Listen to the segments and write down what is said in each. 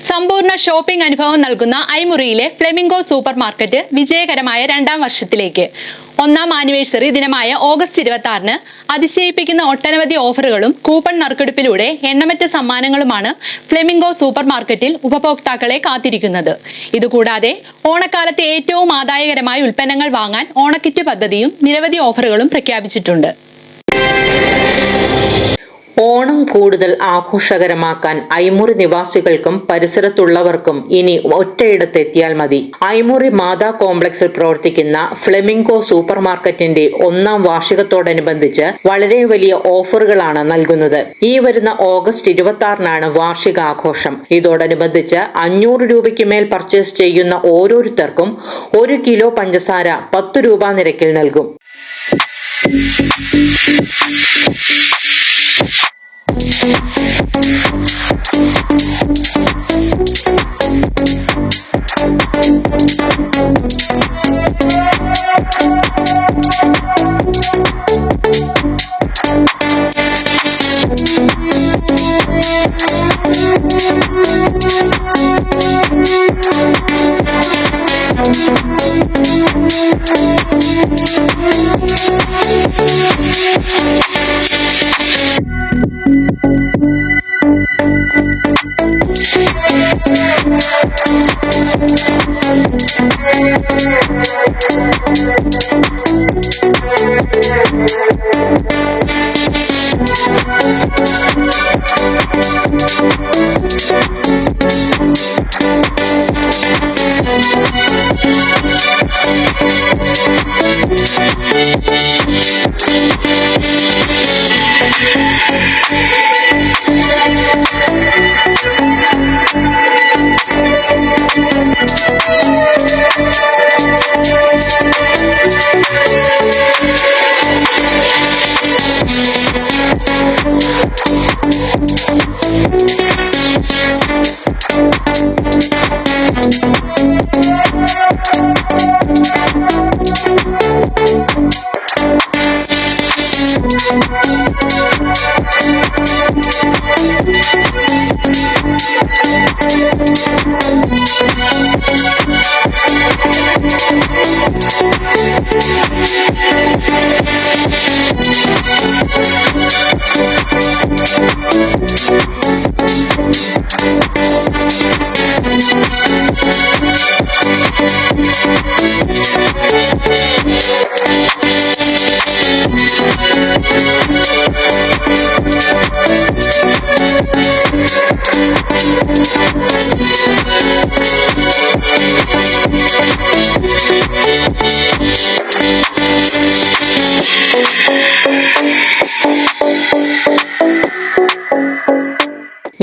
സമ്പൂർണ്ണ ഷോപ്പിംഗ് അനുഭവം നൽകുന്ന ഐമുറിയിലെ ഫ്ലെമിംഗോ സൂപ്പർ മാർക്കറ്റ് വിജയകരമായ 2ാം വർഷത്തിലേക്ക്. 1ാം ആനിവേഴ്സറി ദിനമായ ഓഗസ്റ്റ് 26-ന് അതിശയിപ്പിക്കുന്ന ഒട്ടനവധി ഓഫറുകളും കൂപ്പൺ നറുക്കെടുപ്പിലൂടെ എണ്ണമറ്റ സമ്മാനങ്ങളുമാണ് ഫ്ലെമിംഗോ സൂപ്പർ മാർക്കറ്റിൽ ഉപഭോക്താക്കളെ കാത്തിരിക്കുന്നത്. ഇതുകൂടാതെ ഓണക്കാലത്തെ ഏറ്റവും ആദായകരമായ ഉൽപ്പന്നങ്ങൾ വാങ്ങാൻ ഓണക്കിറ്റ് പദ്ധതിയും നിരവധി ഓഫറുകളും പ്രഖ്യാപിച്ചിട്ടുണ്ട്. ഓണം കൂടുതൽ ആഘോഷകരമാക്കാൻ ഐമുറി നിവാസികൾക്കും പരിസരത്തുള്ളവർക്കും ഇനി ഒറ്റയിടത്തെത്തിയാൽ മതി. ഐമുറി മാതാ കോംപ്ലക്സിൽ പ്രവർത്തിക്കുന്ന ഫ്ലെമിംഗോ സൂപ്പർ മാർക്കറ്റിന്റെ 1ാം വാർഷികത്തോടനുബന്ധിച്ച് വളരെ വലിയ ഓഫറുകളാണ് നൽകുന്നത്. ഈ വരുന്ന ഓഗസ്റ്റ് 26-നാണ് വാർഷികാഘോഷം. ഇതോടനുബന്ധിച്ച് 500 രൂപയ്ക്ക് മേൽ പർച്ചേസ് ചെയ്യുന്ന ഓരോരുത്തർക്കും 1 കിലോ പഞ്ചസാര 10 രൂപ നിരക്കിൽ നൽകും.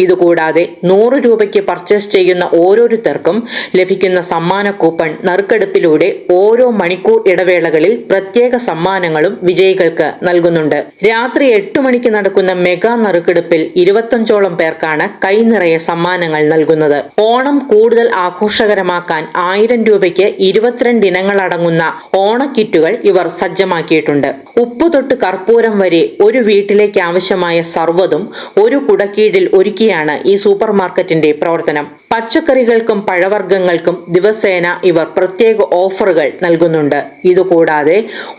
ഇതുകൂടാതെ 100 രൂപയ്ക്ക് പർച്ചേസ് ചെയ്യുന്ന ഓരോരുത്തർക്കും ലഭിക്കുന്ന സമ്മാന കൂപ്പൺ നറുക്കെടുപ്പിലൂടെ ഓരോ മണിക്കൂർ ഇടവേളകളിൽ പ്രത്യേക സമ്മാനങ്ങളും വിജയികൾക്ക് നൽകുന്നുണ്ട്. രാത്രി 8 മണിക്ക് നടക്കുന്ന മെഗാ നറുക്കെടുപ്പിൽ 25ഓളം പേർക്കാണ് കൈനിറയെ സമ്മാനങ്ങൾ നൽകുന്നത്. ഓണം കൂടുതൽ ആഘോഷകരമാക്കാൻ 1000 രൂപയ്ക്ക് 22 ഇനങ്ങളടങ്ങുന്ന ഓണക്കിറ്റുകൾ ഇവർ സജ്ജമാക്കിയിട്ടുണ്ട്. ഉപ്പ് തൊട്ട് കർപ്പൂരം വരെ ഒരു വീട്ടിലേക്ക് ആവശ്യമായ സർവ്വതും ഒരു കുടക്കീഴിൽ ഒരുക്കിയാണ് ഈ സൂപ്പർ മാർക്കറ്റിന്റെ പ്രവർത്തനം. പച്ചക്കറികൾക്കും പഴവർഗ്ഗങ്ങൾക്കും ദിവസേന ഇവർ പ്രത്യേക ഓഫറുകൾ നൽകുന്നുണ്ട്. ഇതുകൂടാതെ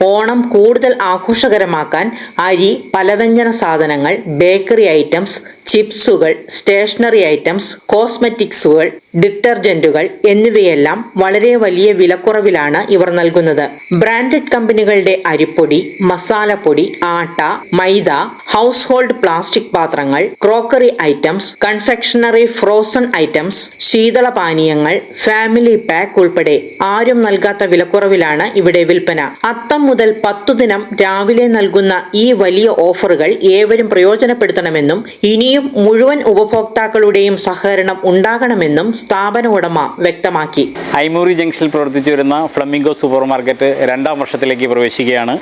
ഓണം കൂടുതൽ ആഘോഷകരമാക്കാൻ അരി, പലവ്യഞ്ജന സാധനങ്ങൾ, ബേക്കറി ഐറ്റംസ്, ചിപ്സുകൾ, സ്റ്റേഷനറി ഐറ്റംസ്, കോസ്മെറ്റിക്സുകൾ, ഡിറ്റർജന്റുകൾ എന്നിവയെല്ലാം വളരെ വലിയ വിലക്കുറവിലാണ് ഇവർ നൽകുന്നത്. ബ്രാൻഡഡ് കമ്പനികളുടെ അരിപ്പൊടി, മസാലപ്പൊടി, atta, maida, household plastic പാത്രങ്ങൾ, crockery items, confectionery frozen items, ശീതളപാനീയങ്ങൾ, ഫാമിലി പാക്ക് ഉൾപ്പെടെ ആരും നൽകാത്ത വിലക്കുറവിലാണ് ഇവിടെ വിൽപ്പന. അത്തം മുതൽ 10 ദിനം രാവിലെ നൽകുന്ന ഈ വലിയ ഓഫറുകൾ ഏവരും പ്രയോജനപ്പെടുത്തണമെന്നും ഇനിയും മുഴുവൻ ഉപഭോക്താക്കളുടെയും സഹകരണം ഉണ്ടാകണമെന്നും സ്ഥാപന ഉടമ വ്യക്തമാക്കി. ഐമുറി ജംഗ്ഷനിൽ പ്രവർത്തിച്ചു വരുന്ന ഫ്ലെമിംഗോ സൂപ്പർ മാർക്കറ്റ് 2ാം വർഷത്തിലേക്ക് പ്രവേശിക്കുകയാണ്.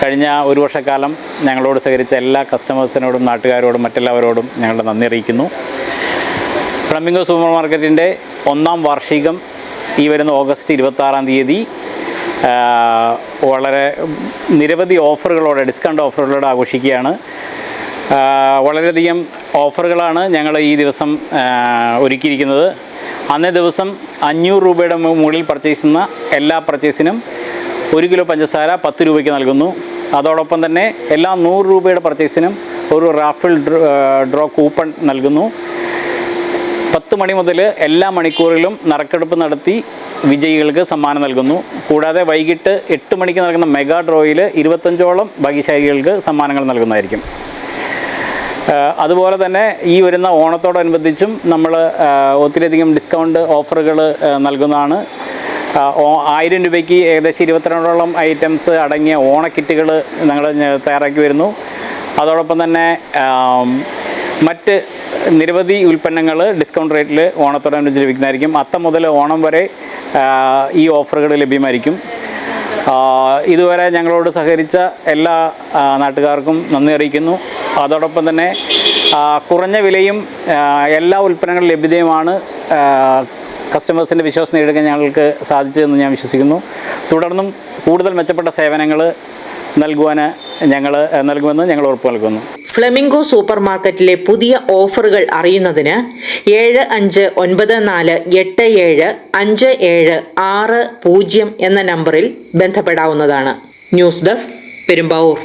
കഴിഞ്ഞ ഒരു വർഷക്കാലം ഞങ്ങളോട് സഹകരിച്ച എല്ലാ കസ്റ്റമേഴ്സിനോടും നാട്ടുകാരോടും മറ്റെല്ലാവരോടും ഞങ്ങളുടെ നന്ദി അറിയിക്കുന്നു. ഫ്ലെമിംഗോ സൂപ്പർ മാർക്കറ്റിൻ്റെ 1ാം വാർഷികം ഈ വരുന്ന ഓഗസ്റ്റ് 26-ാം തീയതി വളരെ നിരവധി ഓഫറുകളോടെ ഡിസ്കൗണ്ട് ഓഫറുകളോടെ ആഘോഷിക്കുകയാണ്. വളരെയധികം ഓഫറുകളാണ് ഞങ്ങൾ ഈ ദിവസം ഒരുക്കിയിരിക്കുന്നത്. അന്നേ ദിവസം 500 രൂപയുടെ മുകളിൽ പർച്ചേസ് ചെയ്യുന്ന എല്ലാ പർച്ചേസിനും 1 കിലോ പഞ്ചസാര 10 രൂപയ്ക്ക് നൽകുന്നു. അതോടൊപ്പം തന്നെ എല്ലാ 100 രൂപയുടെ പർച്ചേസിനും ഒരു റാഫിൾ ഡ്രോ കൂപ്പൺ നൽകുന്നു. 10 മണി മുതൽ എല്ലാ മണിക്കൂറിലും നറുക്കെടുപ്പ് നടത്തി വിജയികൾക്ക് സമ്മാനം നൽകുന്നു. കൂടാതെ വൈകിട്ട് 8 മണിക്ക് നടക്കുന്ന മെഗാ ഡ്രോയിൽ 25ഓളം ഭാഗ്യശാലികൾക്ക് സമ്മാനങ്ങൾ നൽകുന്നതായിരിക്കും. അതുപോലെ തന്നെ ഈ വരുന്ന ഓണത്തോടനുബന്ധിച്ചും നമ്മൾ ഒത്തിരിയധികം ഡിസ്കൗണ്ട് ഓഫറുകൾ നൽകുന്നതാണ്. 1000 രൂപയ്ക്ക് ഏകദേശം 22ഓളം ഐറ്റംസ് അടങ്ങിയ ഓണക്കിറ്റുകൾ ഞങ്ങൾ തയ്യാറാക്കി വരുന്നു. അതോടൊപ്പം തന്നെ മറ്റ് നിരവധി ഉൽപ്പന്നങ്ങൾ ഡിസ്കൗണ്ട് റേറ്റിൽ ഓണത്തോടനുബന്ധിച്ച് ലഭിക്കുന്നതായിരിക്കും. അത്തം മുതൽ ഓണം വരെ ഈ ഓഫറുകൾ ലഭ്യമായിരിക്കും. ഇതുവരെ ഞങ്ങളോട് സഹകരിച്ച എല്ലാ നാട്ടുകാർക്കും നന്ദി അറിയിക്കുന്നു. അതോടൊപ്പം തന്നെ കുറഞ്ഞ വിലയും എല്ലാ ഉൽപ്പന്നങ്ങളും ലഭ്യതയുമാണ് കസ്റ്റമേഴ്സിൻ്റെ വിശ്വാസം നേടുക ഞങ്ങൾക്ക് സാധിച്ചതെന്ന് ഞാൻ വിശ്വസിക്കുന്നു. തുടർന്നും കൂടുതൽ മെച്ചപ്പെട്ട സേവനങ്ങൾ നൽകുമെന്ന് ഞങ്ങൾ ഉറപ്പ് നൽകുന്നു. ഫ്ലെമിംഗോ സൂപ്പർ മാർക്കറ്റിലെ പുതിയ ഓഫറുകൾ അറിയുന്നതിന് 7594875750 എന്ന നമ്പറിൽ ബന്ധപ്പെടാവുന്നതാണ്. News desk, Perumbavoor.